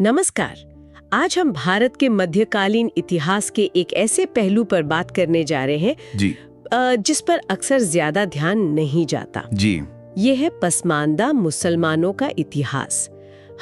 नमस्कार। आज हम भारत के मध्यकालीन इतिहास के एक ऐसे पहलू पर बात करने जा रहे हैं जी जिस पर अक्सर ज्यादा ध्यान नहीं जाता। जी ये है पसमानदा मुसलमानों का इतिहास।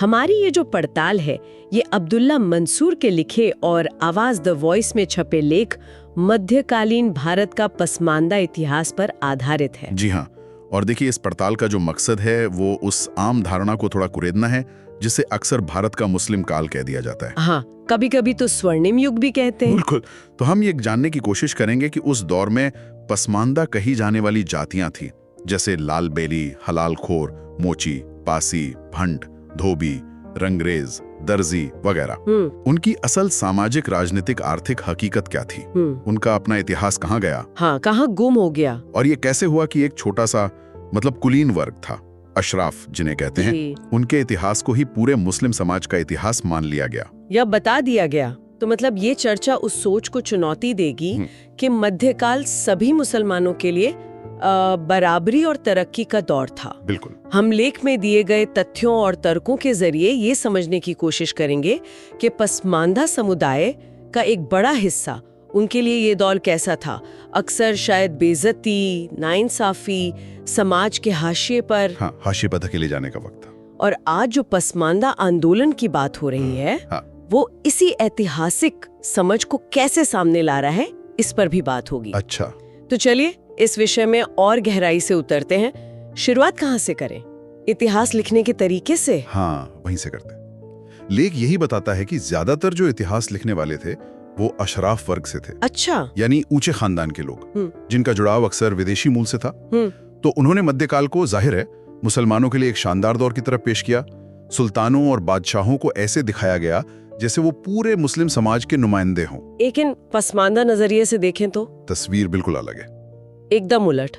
हमारी ये जो पड़ताल है ये अब्दुल्ला मंसूर के लिखे और आवाज द वॉइस में छपे लेख मध्यकालीन भारत का पसमानदा इतिहास पर आधारित है। जी हाँ। और देखिए, इस पड़ताल का जो मकसद है वो उस आम धारणा को थोड़ा कुरेदना है जिसे अक्सर भारत का मुस्लिम काल कह दिया जाता है। हाँ, कभी कभी तो स्वर्णिम युग भी कहते हैं। बिल्कुल। तो हम ये जानने की कोशिश करेंगे कि उस दौर में पसमानदा कही जाने वाली जातियां थी, जैसे लाल बेली, हलाल खोर, मोची, पासी, भंड, धोबी, रंगरेज, दर्जी वगैरह। उनकी असल सामाजिक, राजनीतिक, आर्थिक हकीकत क्या थी? उनका अपना इतिहास कहाँ गया? हाँ, कहाँ गुम हो गया? और ये कैसे हुआ कि एक छोटा सा कुलीन वर्ग था, अशराफ जिन्हें कहते हैं, उनके इतिहास को ही पूरे मुस्लिम समाज का इतिहास मान लिया गया या बता दिया गया? तो मतलब ये चर्चा उस सोच को चुनौती देगी कि मध्यकाल सभी मुसलमानों के लिए बराबरी और तरक्की का दौर था। बिल्कुल। हम लेख में दिए गए तथ्यों और तर्कों के जरिए ये समझने की कोशिश करेंगे कि पसमानदा समुदाय का एक बड़ा हिस्सा, उनके लिए ये दौर कैसा था। अक्सर शायद बेइज्जती, नाइंसाफी, समाज के हाशिए पर। हाँ, हाशिए पर धकेले जाने का वक्त था। और आज जो पसमानदा आंदोलन की बात हो रही है, वो इसी ऐतिहासिक समझ को कैसे सामने ला रहा है, इस पर भी बात होगी। अच्छा, तो चलिए इस विषय में और गहराई से उतरते हैं। शुरुआत कहाँ से करें? इतिहास लिखने के तरीके से? हाँ, वहीं से करते हैं। लेख यही बताता है कि ज्यादातर जो इतिहास लिखने वाले थे वो अशराफ वर्ग से थे। अच्छा। यानी ऊंचे खानदान के लोग, जिनका जुड़ाव अक्सर विदेशी मूल से था। तो उन्होंने मध्यकाल को, जाहिर है, मुसलमानों के लिए एक शानदार दौर की तरफ पेश किया। सुल्तानों और बादशाहों को ऐसे दिखाया गया जैसे वो पूरे मुस्लिम समाज के नुमाइंदे हों। लेकिन पसमानदा नजरिए से देखें तो तस्वीर बिल्कुल अलग है, एकदम उलट।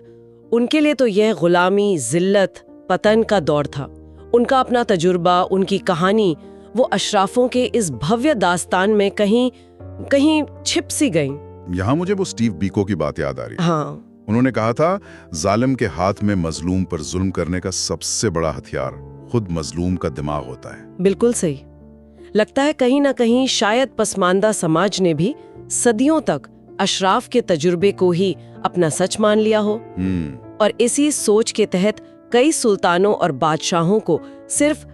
उनके लिए तो यह गुलामी, जिल्लत, पतन का दौर था। उनका अपना तजुर्बा, उनकी कहानी, वो अशराफों के इस भव्य दास्तान में कहीं कहीं छिप सी गई। यहाँ मुझे वो स्टीव बीको की बात याद आ रही है। हाँ। उन्होंने कहा था, जालिम के हाथ में मजलूम पर जुल्म करने का सबसे बड़ा हथियार खुद मजलूम का दिमाग होता है। बिल्कुल सही। लगता है कहीं ना कहीं शायद पसमानदा समाज ने भी सदियों तक अशराफ के तजुर्बे को ही अपना सच मान लिया हो। और इसी सोच के तहत कई सुल्तानों और बादशाहों को सिर्फ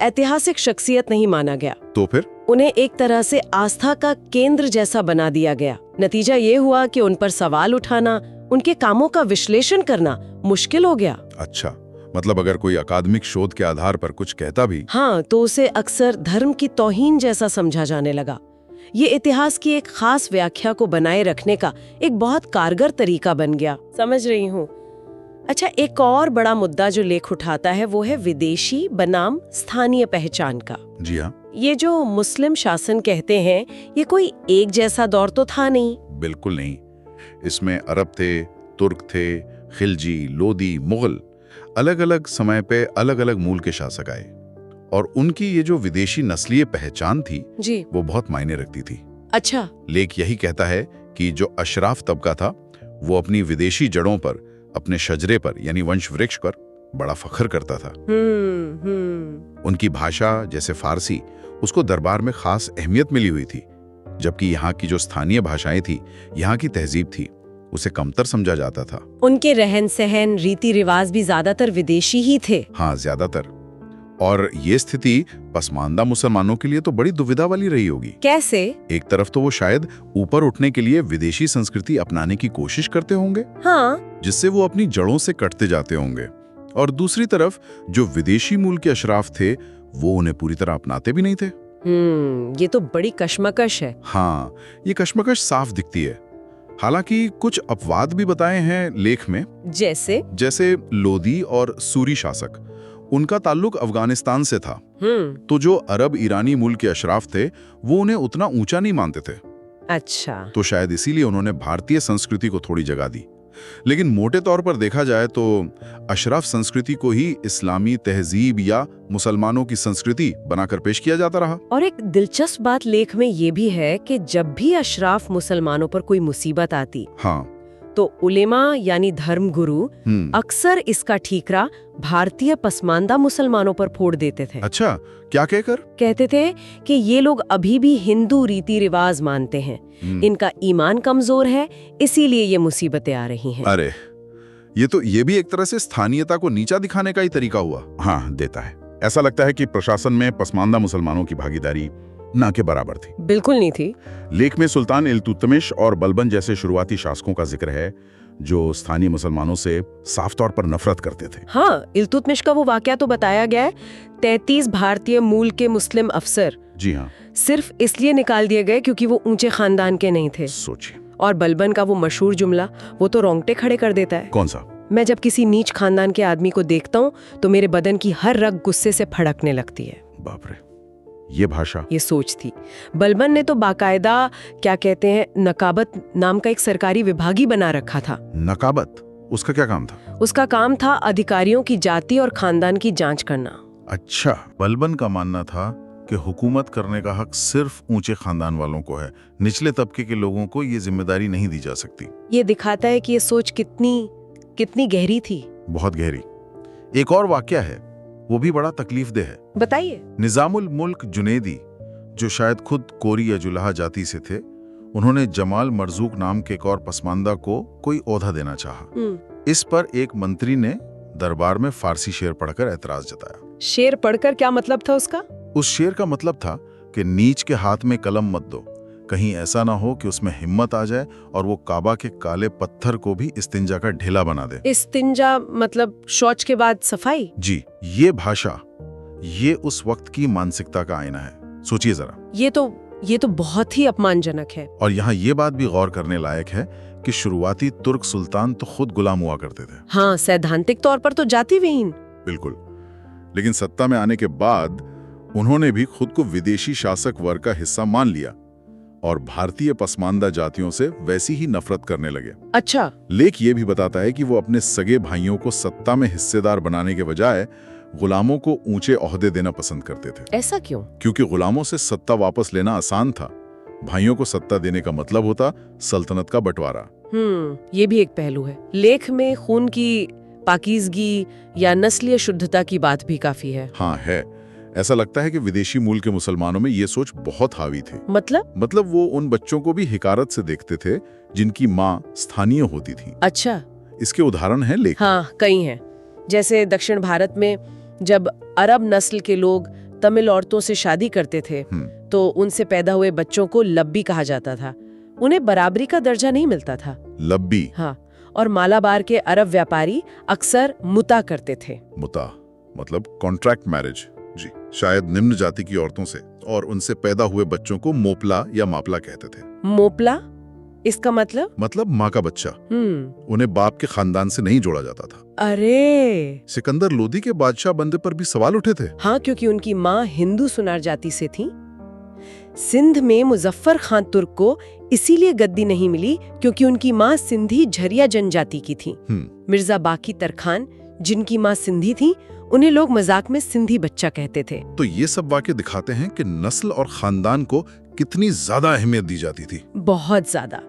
ऐतिहासिक शख्सियत नहीं माना गया, तो फिर उन्हें एक तरह से आस्था का केंद्र जैसा बना दिया गया। नतीजा ये हुआ कि उन पर सवाल उठाना, उनके कामों का विश्लेषण करना मुश्किल हो गया। अच्छा, मतलब अगर कोई अकादमिक शोध के आधार पर कुछ कहता भी, हाँ, तो उसे अक्सर धर्म की तौहीन जैसा समझा जाने लगा। ये इतिहास की एक खास व्याख्या को बनाए रखने का एक बहुत कारगर तरीका बन गया। समझ रही हूँ। अच्छा, एक और बड़ा मुद्दा जो लेख उठाता है वो है विदेशी बनाम स्थानीय पहचान का। जी हाँ। ये जो मुस्लिम शासन कहते हैं, ये कोई एक जैसा दौर तो था नहीं। बिल्कुल नहीं। इसमें अरब थे, तुर्क थे, खिलजी, लोदी, मुगल, अलग अलग समय पे अलग अलग मूल के शासक आए। और उनकी ये जो विदेशी नस्लीय पहचान थी जी, वो बहुत मायने रखती थी। अच्छा। लेख यही कहता है कि जो अशराफ तबका था वो अपनी विदेशी जड़ों पर, अपने शजरे पर यानी वंश वृक्ष पर बड़ा फख्र करता था। उनकी भाषा, जैसे फारसी, उसको दरबार में खास अहमियत मिली हुई थी, जबकि यहाँ की जो स्थानीय भाषाएं थी, यहाँ की तहजीब थी, उसे कमतर समझा जाता था। उनके रहन सहन, रीति रिवाज भी ज्यादातर विदेशी ही थे। हाँ, ज्यादातर। और ये स्थिति पसमानदा मुसलमानों के लिए तो बड़ी दुविधा वाली रही होगी। कैसे? एक तरफ तो वो शायद ऊपर उठने के लिए विदेशी संस्कृति अपनाने की कोशिश करते होंगे, हाँ, जिससे वो अपनी जड़ों से कटते जाते होंगे। और दूसरी तरफ जो विदेशी मूल के अशराफ थे वो उन्हें पूरी तरह अपनाते भी नहीं थे। ये तो बड़ी कश्मकश है। हाँ, ये कश्मकश साफ दिखती है। हालांकि कुछ अपवाद भी बताए हैं लेख में, जैसे लोदी और सूरी शासक, उनका ताल्लुक अफगानिस्तान से था। तो जो अरब ईरानी मूल के अशराफ थे वो उन्हें उतना ऊंचा नहीं मानते थे। अच्छा। तो शायद इसीलिए उन्होंने भारतीय संस्कृति को थोड़ी जगह दी। लेकिन मोटे तौर पर देखा जाए तो अशराफ संस्कृति को ही इस्लामी तहजीब या मुसलमानों की संस्कृति बनाकर पेश किया जाता रहा। और एक दिलचस्प बात लेख में ये भी है कि जब भी अशराफ मुसलमानों पर कोई मुसीबत आती, हाँ, तो उलेमा यानी धर्मगुरु अक्सर इसका ठीकरा भारतीय पसमानदा मुसलमानों पर फोड़ देते थे। अच्छा, क्या कहकर? कहते थे कि ये लोग अभी भी हिंदू रीति रिवाज मानते हैं, इनका ईमान कमजोर है, इसीलिए ये मुसीबतें आ रही हैं। अरे, ये भी एक तरह से स्थानीयता को नीचा दिखाने का ही तरीका हुआ। हाँ, देता है। ऐसा लगता है कि प्रशासन में पसमानदा मुसलमानों की भागीदारी ना के बराबर थी। बिल्कुल नहीं थी। लेख में सुल्तान इल्तुतमिश और बलबन जैसे शुरुआती शासकों का जिक्र है जो स्थानीय मुसलमानों से साफ तौर पर नफरत करते थे। हाँ, इल्तुतमिश का वो वाकया तो बताया गया है। 33 भारतीय मूल के मुस्लिम अफसर, जी हाँ, सिर्फ इसलिए निकाल दिए गए क्योंकि वो ऊंचे खानदान के नहीं थे। सोचिए। और बलबन का वो मशहूर जुमला, वो तो रोंगटे खड़े कर देता है। कौन सा? मैं जब किसी नीच खानदान के आदमी को देखता हूँ तो मेरे बदन की हर रग गुस्से से फड़कने लगती है। बाप रे, ये भाषा, ये सोच थी। बलबन ने तो बाकायदा क्या कहते हैं, नकाबत नाम का एक सरकारी विभाग ही बना रखा था। नकाबत? उसका क्या काम था? उसका काम था अधिकारियों की जाति और खानदान की जांच करना। अच्छा, बलबन का मानना था कि हुकूमत करने का हक सिर्फ ऊंचे खानदान वालों को है, निचले तबके के लोगों को ये जिम्मेदारी नहीं दी जा सकती। ये दिखाता है कि ये सोच कितनी गहरी थी। बहुत गहरी। एक और वाकया है, वो भी बड़ा तकलीफदेह है। बताइए। निजामुल मुल्क जुनेदी, जो शायद खुद कोरी या जुलाहा जाति से थे, उन्होंने जमाल मरजूक नाम के एक और पसमानदा को कोई ओहदा देना चाहा। इस पर एक मंत्री ने दरबार में फारसी शेर पढ़कर एतराज जताया। शेर पढ़कर क्या मतलब था उसका? उस शेर का मतलब था कि नीच के हाथ में कलम मत दो, कहीं ऐसा ना हो कि उसमें हिम्मत आ जाए और वो काबा के काले पत्थर को भी इस्तिंजा का ढेला बना दे। इस्तिंजा मतलब शौच के बाद सफाई? जी, ये भाषा, ये उस वक्त की मानसिकता का आईना है। सोचिए जरा। ये तो बहुत ही अपमानजनक है। और यहाँ ये बात भी गौर करने लायक है कि शुरुआती तुर्क सुल्तान तो खुद गुलाम हुआ करते थे। हाँ, सैद्धांतिक तौर पर तो जाति विहीन। बिल्कुल। लेकिन सत्ता में आने के बाद उन्होंने भी खुद को विदेशी शासक वर्ग का हिस्सा मान लिया और भारतीय पसमानदा जातियों से वैसी ही नफरत करने लगे। अच्छा। लेख ये भी बताता है कि वो अपने सगे भाइयों को सत्ता में हिस्सेदार बनाने के बजाय गुलामों को ऊंचे ओहदे देना पसंद करते थे। ऐसा क्यों? क्योंकि गुलामों से सत्ता वापस लेना आसान था, भाइयों को सत्ता देने का मतलब होता सल्तनत का बंटवारा। ये भी एक पहलू है। लेख में खून की पाकीज़गी या नस्लीय शुद्धता की बात भी काफी है। हाँ है। ऐसा लगता है कि विदेशी मूल के मुसलमानों में ये सोच बहुत हावी थी। मतलब वो उन बच्चों को भी हिकारत से देखते थे जिनकी माँ स्थानीय होती थी। अच्छा। इसके उदाहरण हैं लेख। हाँ, कई हैं। जैसे दक्षिण भारत में जब अरब नस्ल के लोग तमिल औरतों से शादी करते थे तो उनसे पैदा हुए बच्चों को लब्बी कहा जाता था। उन्हें बराबरी का दर्जा नहीं मिलता था। लब्बी? हाँ। और मालाबार के अरब व्यापारी अक्सर मुता करते थे। मुता मतलब कॉन्ट्रैक्ट मैरिज। जी, शायद निम्न जाति की औरतों से, और उनसे पैदा हुए बच्चों को मोपला या मापला कहते थे। मोपला? इसका मतलब माँ का बच्चा। उन्हें बाप के खानदान से नहीं जोड़ा जाता था। अरे, सिकंदर लोदी के बादशाह बनने पर भी सवाल उठे थे। हाँ, क्योंकि उनकी माँ हिंदू सुनार जाति से थी। सिंध में मुजफ्फर खान तुर्क को इसीलिए गद्दी नहीं मिली क्योंकि उनकी माँ सिंधी झरिया जनजाति की थी। मिर्जा बाकी तरखान, जिनकी माँ सिंधी थी, उन्हें लोग मजाक में सिंधी बच्चा कहते थे। तो ये सब वाक़े दिखाते हैं कि नस्ल और खानदान को कितनी ज्यादा अहमियत दी जाती थी। बहुत ज्यादा।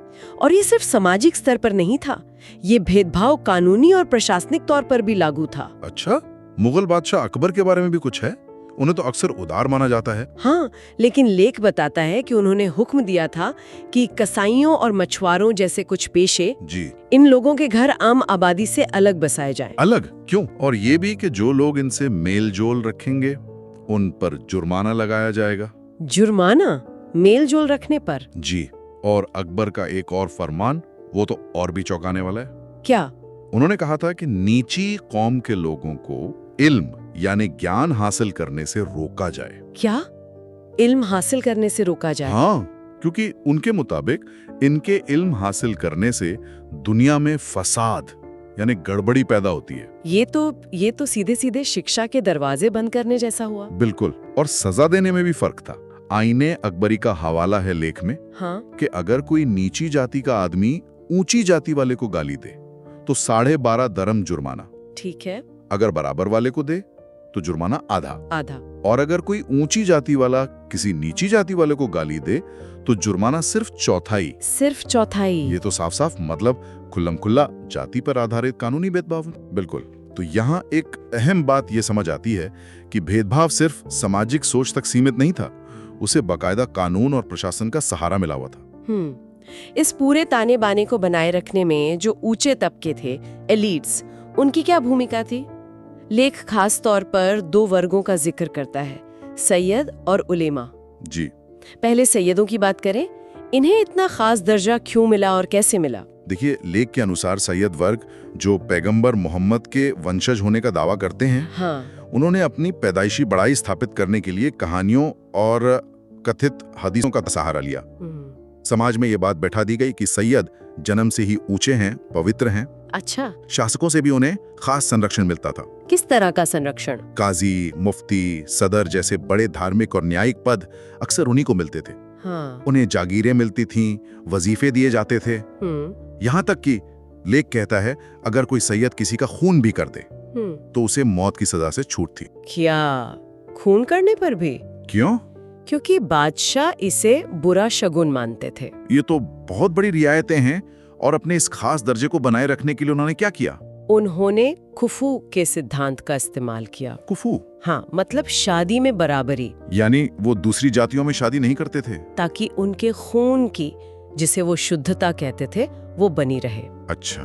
और ये सिर्फ सामाजिक स्तर पर नहीं था, ये भेदभाव कानूनी और प्रशासनिक तौर पर भी लागू था। अच्छा, मुगल बादशाह अकबर के बारे में भी कुछ है? उन्हें तो अक्सर उदार माना जाता है। हाँ, लेकिन लेख बताता है कि उन्होंने हुक्म दिया था कि कसाईयों और मछुआरों जैसे कुछ पेशे, जी, इन लोगों के घर आम आबादी से अलग बसाए जाएं। अलग क्यों? और ये भी कि जो लोग इनसे मेल जोल रखेंगे उन पर जुर्माना लगाया जाएगा। जुर्माना मेल जोल रखने पर? जी। और अकबर का एक और फरमान, वो तो और भी चौंकाने वाला है। क्या? उन्होंने कहा था कि नीची कौम के लोगों को इल्म यानी ज्ञान हासिल करने से रोका जाए। क्या? इल्म हासिल करने से रोका जाए? हाँ, क्योंकि उनके मुताबिक इनके इल्म हासिल करने से दुनिया में फसाद यानी गड़बड़ी पैदा होती है। ये तो सीधे सीधे शिक्षा के दरवाजे बंद करने जैसा हुआ। बिल्कुल। और सजा देने में भी फर्क था। आईने अकबरी का हवाला है लेख में। हाँ? कि अगर कोई नीची जाति का आदमी ऊंची जाति वाले को गाली दे तो 12.5 दरम जुर्माना। ठीक है। अगर बराबर वाले को दे तो जुर्माना आधा। और अगर कोई ऊंची जाति वाला किसी नीची जाति वाले को गाली दे तो जुर्माना सिर्फ चौथाई। सिर्फ चौथाई। ये तो साफ साफ मतलब खुल्लम खुल्ला जाति पर आधारित कानूनी भेदभाव। बिल्कुल। तो यहाँ एक अहम बात ये समझ आती है कि भेदभाव सिर्फ सामाजिक सोच तक सीमित नहीं था, उसे बाकायदा कानून और प्रशासन का सहारा मिला हुआ था। इस पूरे ताने बाने को बनाए रखने में जो ऊंचे तबके थे, एलीट्स, उनकी क्या भूमिका थी? लेख खास तौर पर 2 वर्गों का जिक्र करता है, सैयद और उलेमा। जी। पहले सैयदों की बात करें, इन्हें इतना खास दर्जा क्यों मिला और कैसे मिला? देखिए, लेख के अनुसार सैयद वर्ग जो पैगंबर मोहम्मद के वंशज होने का दावा करते हैं, हाँ। उन्होंने अपनी पैदाइशी बड़ाई स्थापित करने के लिए कहानियों और कथित हदीसों का सहारा लिया। समाज में ये बात बैठा दी गई कि सैयद जन्म से ही ऊंचे हैं, पवित्र हैं। अच्छा। शासकों से भी उन्हें खास संरक्षण मिलता था। किस तरह का संरक्षण? काजी, मुफ्ती, सदर जैसे बड़े धार्मिक और न्यायिक पद अक्सर उन्हीं को मिलते थे। हाँ। उन्हें जागीरें मिलती थीं, वजीफे दिए जाते थे। यहाँ तक कि लेख कहता है अगर कोई सैयद किसी का खून भी कर दे तो उसे मौत की सजा से छूट थी। क्या खून करने पर भी? क्यों? क्योंकि बादशाह इसे बुरा शगुन मानते थे। ये तो बहुत बड़ी रियायतें हैं। और अपने इस खास दर्जे को बनाए रखने के लिए उन्होंने क्या किया? उन्होंने कुफू के सिद्धांत का इस्तेमाल किया। कुफू? हाँ, मतलब शादी में बराबरी। यानी वो दूसरी जातियों में शादी नहीं करते थे ताकि उनके खून की, जिसे वो शुद्धता कहते थे, वो बनी रहे। अच्छा।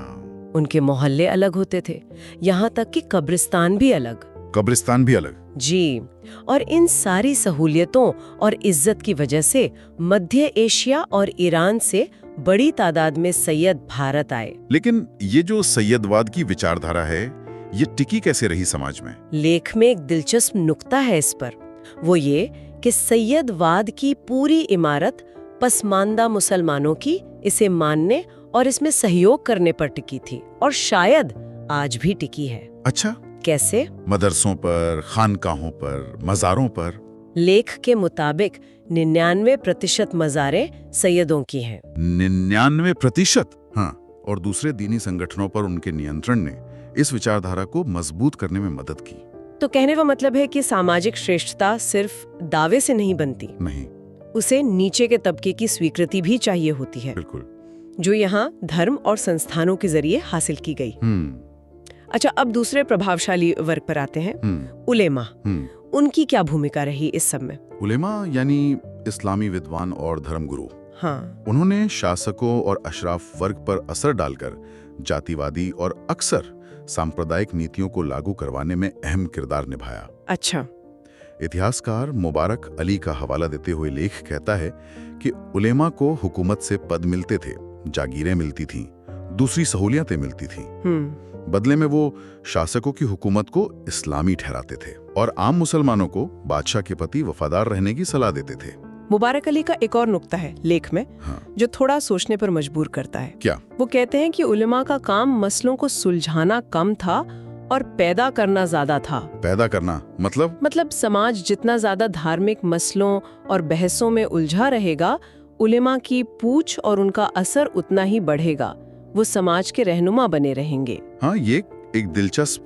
उनके मोहल्ले अलग होते थे, यहाँ तक कि कब्रिस्तान भी अलग। कब्रिस्तान भी अलग? जी। और इन सारी सहूलियतों और इज्जत की वजह से मध्य एशिया और ईरान से बड़ी तादाद में सैयद भारत आए। लेकिन ये जो सैयदवाद की विचारधारा है, ये टिकी कैसे रही समाज में? लेख में एक दिलचस्प नुक्ता है इस पर। वो ये कि सैयदवाद की पूरी इमारत पसमानदा मुसलमानों की इसे मानने और इसमें सहयोग करने पर टिकी थी, और शायद आज भी टिकी है। अच्छा, कैसे? मदरसों पर, खानकाहों पर, मज़ारों पर। लेख के मुताबिक 99% मज़ारें सैयदों की हैं। 99%? हाँ। और दूसरे दीनी संगठनों पर उनके नियंत्रण ने इस विचारधारा को मजबूत करने में मदद की। तो कहने का मतलब है कि सामाजिक श्रेष्ठता सिर्फ दावे से नहीं बनती। नहीं, उसे नीचे के तबके की स्वीकृति भी चाहिए होती है। बिल्कुल। जो यहाँ धर्म और संस्थानों के जरिए हासिल की गई। अच्छा, अब दूसरे प्रभावशाली वर्ग पर आते हैं, उलेमा। उनकी क्या भूमिका रही इस सब में? उलेमा यानी इस्लामी विद्वान और धर्मगुरु। हाँ। उन्होंने शासकों और अशराफ वर्ग पर असर डालकर जातिवादी और अक्सर सांप्रदायिक नीतियों को लागू करवाने में अहम किरदार निभाया। अच्छा। इतिहासकार मुबारक अली का हवाला देते हुए लेख कहता है कि उलेमा को हुकूमत से पद मिलते थे, जागीरें मिलती थीं, दूसरी सहूलियतें मिलती थीं। बदले में वो शासकों की हुकूमत को इस्लामी ठहराते थे और आम मुसलमानों को बादशाह के प्रति वफादार रहने की सलाह देते थे। मुबारक अली का एक और नुक्ता है लेख में, हाँ। जो थोड़ा सोचने पर मजबूर करता है। क्या? वो कहते हैं कि उलेमा का काम मसलों को सुलझाना कम था और पैदा करना ज्यादा था। पैदा करना मतलब समाज जितना ज्यादा धार्मिक मसलों और बहसों में उलझा रहेगा, उलेमा की पूछ और उनका असर उतना ही बढ़ेगा। वो समाज के रहनुमा बने रहेंगे। हाँ, ये एक दिलचस्प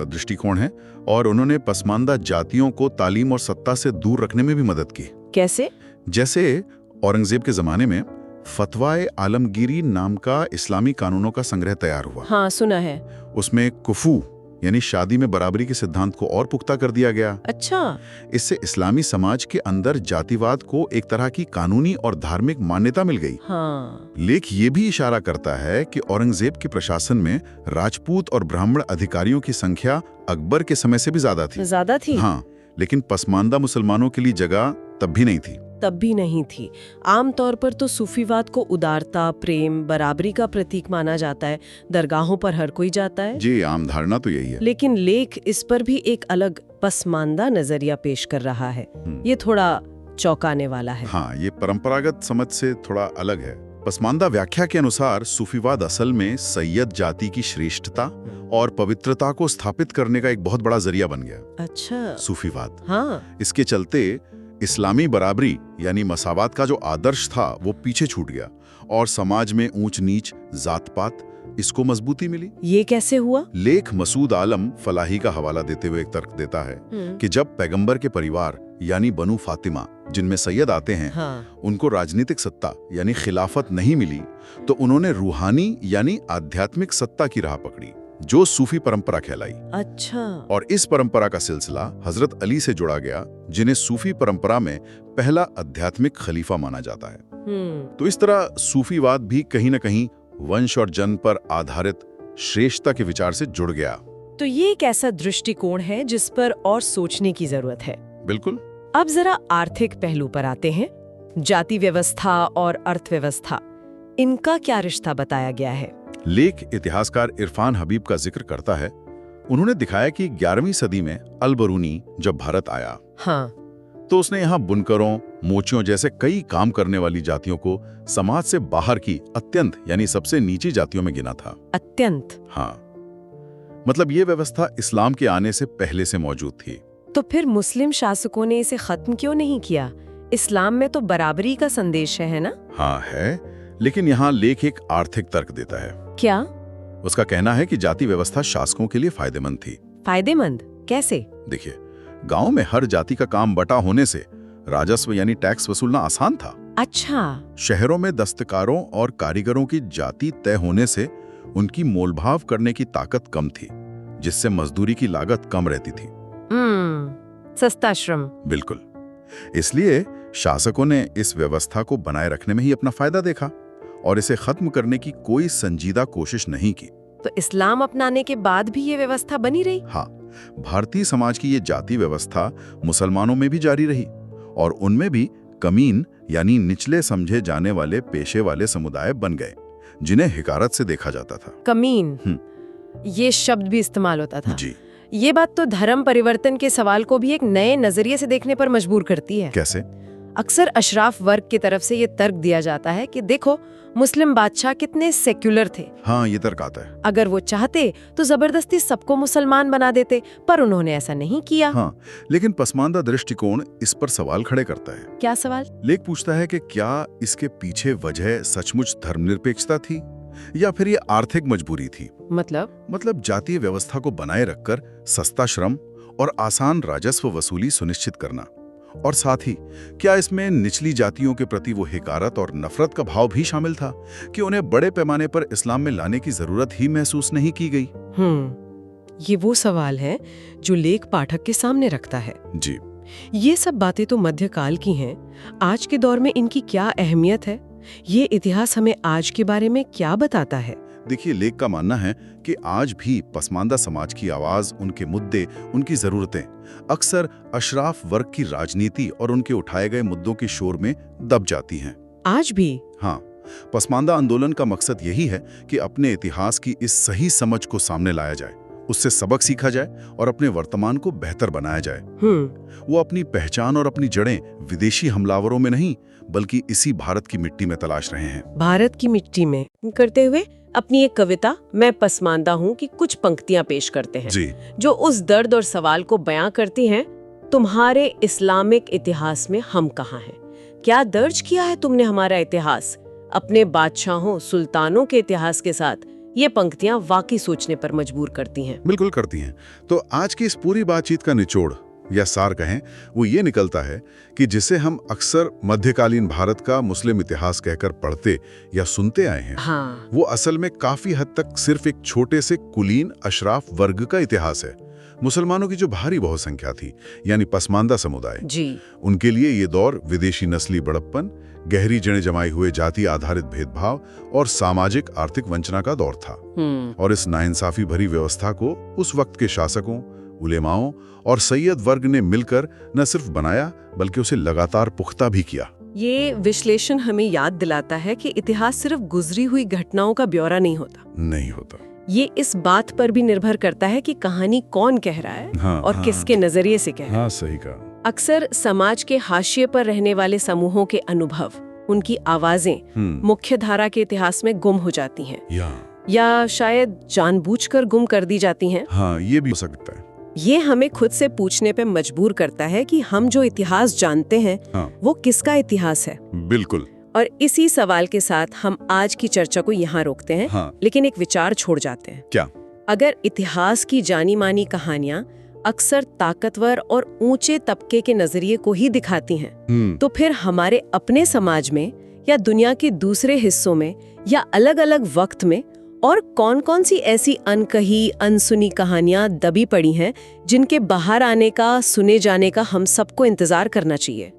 दृष्टिकोण है। और उन्होंने पसमानदा जातियों को तालीम और सत्ता से दूर रखने में भी मदद की। कैसे? जैसे औरंगजेब के जमाने में फतवाए आलमगीरी नाम का इस्लामी कानूनों का संग्रह तैयार हुआ। हाँ, सुना है। उसमें कुफू यानी शादी में बराबरी के सिद्धांत को और पुख्ता कर दिया गया। अच्छा। इससे इस्लामी समाज के अंदर जातिवाद को एक तरह की कानूनी और धार्मिक मान्यता मिल गई। हाँ। लेख ये भी इशारा करता है कि औरंगजेब के प्रशासन में राजपूत और ब्राह्मण अधिकारियों की संख्या अकबर के समय से भी ज्यादा थी। हाँ, लेकिन पसमानदा मुसलमानों के लिए जगह तब भी नहीं थी। आमतौर पर तो सूफीवाद को उदारता, प्रेम, बराबरी का प्रतीक माना जाता है। दरगाहों पर हर कोई जाता है। जी, आम धारणा तो यही है। लेकिन लेख इस पर भी एक अलग पसमानदा नजरिया पेश कर रहा है। ये थोड़ा चौंकाने वाला है। हाँ, ये परंपरागत समझ से थोड़ा अलग है। पसमानदा व्याख्या के अनुसार सूफीवाद असल में सैयद जाति की श्रेष्ठता और पवित्रता को स्थापित करने का एक बहुत बड़ा जरिया बन गया। अच्छा। सूफीवाद। हाँ। इसके चलते इस्लामी बराबरी यानी मसावात का जो आदर्श था वो पीछे छूट गया और समाज में ऊंच नीच, जात पात, इसको मजबूती मिली। ये कैसे हुआ? लेख मसूद आलम फलाही का हवाला देते हुए एक तर्क देता है कि जब पैगंबर के परिवार यानी बनु फातिमा, जिनमें सैयद आते हैं, उनको राजनीतिक सत्ता यानी खिलाफत नहीं मिली, तो उन्होंने रूहानी यानी आध्यात्मिक सत्ता की राह पकड़ी, जो सूफी परंपरा कहलाई। अच्छा। और इस परंपरा का सिलसिला हजरत अली से जुड़ा गया, जिन्हें सूफी परंपरा में पहला आध्यात्मिक खलीफा माना जाता है। तो इस तरह सूफीवाद भी कहीं न कहीं वंश और जन पर आधारित श्रेष्ठता के विचार से जुड़ गया। तो ये एक ऐसा दृष्टिकोण है जिस पर और सोचने की जरूरत है। बिल्कुल। अब जरा आर्थिक पहलू पर आते हैं। जाति व्यवस्था और अर्थव्यवस्था, इनका क्या रिश्ता बताया गया है? लेख इतिहासकार इरफान हबीब का जिक्र करता है। उन्होंने दिखाया कि 11वीं सदी में अल-बरूनी जब भारत आया, तो उसने यहाँ बुनकरों, मोचियों जैसे कई काम करने वाली जातियों को समाज से बाहर की अत्यंत यानी सबसे नीची जातियों में गिना था। अत्यंत? हाँ, मतलब ये व्यवस्था इस्लाम के आने से पहले से मौजूद थी। तो फिर मुस्लिम शासकों ने इसे खत्म क्यों नहीं किया? इस्लाम में तो बराबरी का संदेश है ना? हाँ है, लेकिन यहाँ लेख एक आर्थिक तर्क देता है। क्या? उसका कहना है कि जाति व्यवस्था शासकों के लिए फायदेमंद थी। फायदेमंद कैसे? देखिए, गांव में हर जाति का काम बटा होने से राजस्व यानी टैक्स वसूलना आसान था। अच्छा। शहरों में दस्तकारों और कारीगरों की जाति तय होने से उनकी मोलभाव करने की ताकत कम थी, जिससे मजदूरी की लागत कम रहती थी। सस्ता श्रम। बिल्कुल। इसलिए शासकों ने इस व्यवस्था को बनाए रखने में ही अपना फायदा देखा और इसे खत्म करने की कोई संजीदा कोशिश नहीं की। तो इस्लाम अपनाने के बाद भी ये व्यवस्था बनी रही? हाँ, भारतीय समाज की ये जाति व्यवस्था मुसलमानों में भी जारी रही और उनमें भी कमीन यानी निचले समझे जाने वाले पेशे वाले समुदाय बन गए, जिन्हें हिकारत से देखा जाता था। कमीन, ये शब्द भी इस्तेमाल होता था। जी। ये बात तो धर्म परिवर्तन के सवाल को भी एक नए नजरिए से देखने पर मजबूर करती है। कैसे? अक्सर अशराफ वर्ग की तरफ से ये तर्क दिया जाता है कि देखो, मुस्लिम बादशाह कितने सेक्युलर थे। हाँ, ये तर्क आता है। अगर वो चाहते तो जबरदस्ती सबको मुसलमान बना देते, पर उन्होंने ऐसा नहीं किया। हाँ, लेकिन पसमानदा दृष्टिकोण इस पर सवाल खड़े करता है। क्या सवाल? लेख पूछता है कि क्या इसके पीछे वजह सचमुच धर्मनिरपेक्षता थी या फिर ये आर्थिक मजबूरी थी? मतलब जातीय व्यवस्था को बनाए रखकर सस्ता श्रम और आसान राजस्व वसूली सुनिश्चित करना, और साथ ही क्या इसमें निचली जातियों के प्रति वो हिकारत और नफरत का भाव भी शामिल था कि उन्हें बड़े पैमाने पर इस्लाम में लाने की जरूरत ही महसूस नहीं की गई? ये वो सवाल है जो लेख पाठक के सामने रखता है। जी। ये सब बातें तो मध्यकाल की हैं। आज के दौर में इनकी क्या अहमियत है? ये इतिहास हमें आज के बारे में क्या बताता है? देखिए, लेख का मानना है कि आज भी पसमानदा समाज की आवाज, उनके मुद्दे, उनकी जरूरतें अक्सर अशराफ वर्ग की राजनीति और उनके उठाए गए मुद्दों के शोर में दब जाती हैं। आज भी? हाँ, पसमानदा आंदोलन का मकसद यही है कि अपने इतिहास की इस सही समझ को सामने लाया जाए, उससे सबक सीखा जाए और अपने वर्तमान को बेहतर बनाया जाए। वो अपनी पहचान और अपनी जड़ें विदेशी हमलावरों में नहीं, बल्कि इसी भारत की मिट्टी में तलाश रहे हैं। भारत की मिट्टी में करते हुए अपनी एक कविता मैं पसमानदा हूँ की कुछ पंक्तियां पेश करते हैं जी। जो उस दर्द और सवाल को बयां करती हैं। तुम्हारे इस्लामिक इतिहास में हम कहाँ हैं? क्या दर्ज किया है तुमने हमारा इतिहास अपने बादशाहों, सुल्तानों के इतिहास के साथ? ये पंक्तियां वाकई सोचने पर मजबूर करती हैं। बिल्कुल करती हैं। तो आज की इस पूरी बातचीत का निचोड़ या सार कहें, वो ये निकलता है कि जिसे हम अक्सर मध्यकालीन भारत का मुस्लिम इतिहास कहकर पढ़ते या सुनते आए हैं, वो असल में काफी हद तक सिर्फ एक छोटे से कुलीन अशराफ वर्ग का इतिहास है। मुसलमानों की जो भारी बहुसंख्या थी, यानी पसमानदा समुदाय, उनके लिए ये दौर विदेशी नस्ली बड़प्पन, गहरी जड़ें जमाई हुए जाति आधारित भेदभाव और सामाजिक आर्थिक वंचना का दौर था। और इस नाइंसाफी भरी व्यवस्था को उस वक्त के शासकों, उलेमाओं और सैयद वर्ग ने मिलकर न सिर्फ बनाया, बल्कि उसे लगातार पुख्ता भी किया। ये विश्लेषण हमें याद दिलाता है कि इतिहास सिर्फ गुजरी हुई घटनाओं का ब्यौरा नहीं होता। ये इस बात पर भी निर्भर करता है कि कहानी कौन कह रहा है और किसके नजरिए से कह रहा है। सही कहा। अक्सर समाज के हाशिए पर रहने वाले समूहों के अनुभव, उनकी आवाजें मुख्य धारा के इतिहास में गुम हो जाती हैं या शायद जानबूझकर गुम कर दी जाती हैं। ये भी हो सकता है। ये हमें खुद से पूछने पे मजबूर करता है कि हम जो इतिहास जानते हैं वो किसका इतिहास है। बिल्कुल। और इसी सवाल के साथ हम आज की चर्चा को यहाँ रोकते हैं। हाँ। लेकिन एक विचार छोड़ जाते हैं। क्या? अगर इतिहास की जानी मानी कहानियां अक्सर ताकतवर और ऊंचे तबके के नजरिए को ही दिखाती हैं, तो फिर हमारे अपने समाज में या दुनिया के दूसरे हिस्सों में या अलग-अलग वक्त में और कौन-कौन सी ऐसी अनकही अनसुनी कहानियां दबी पड़ी हैं जिनके बाहर आने का, सुने जाने का हम सबको इंतजार करना चाहिए?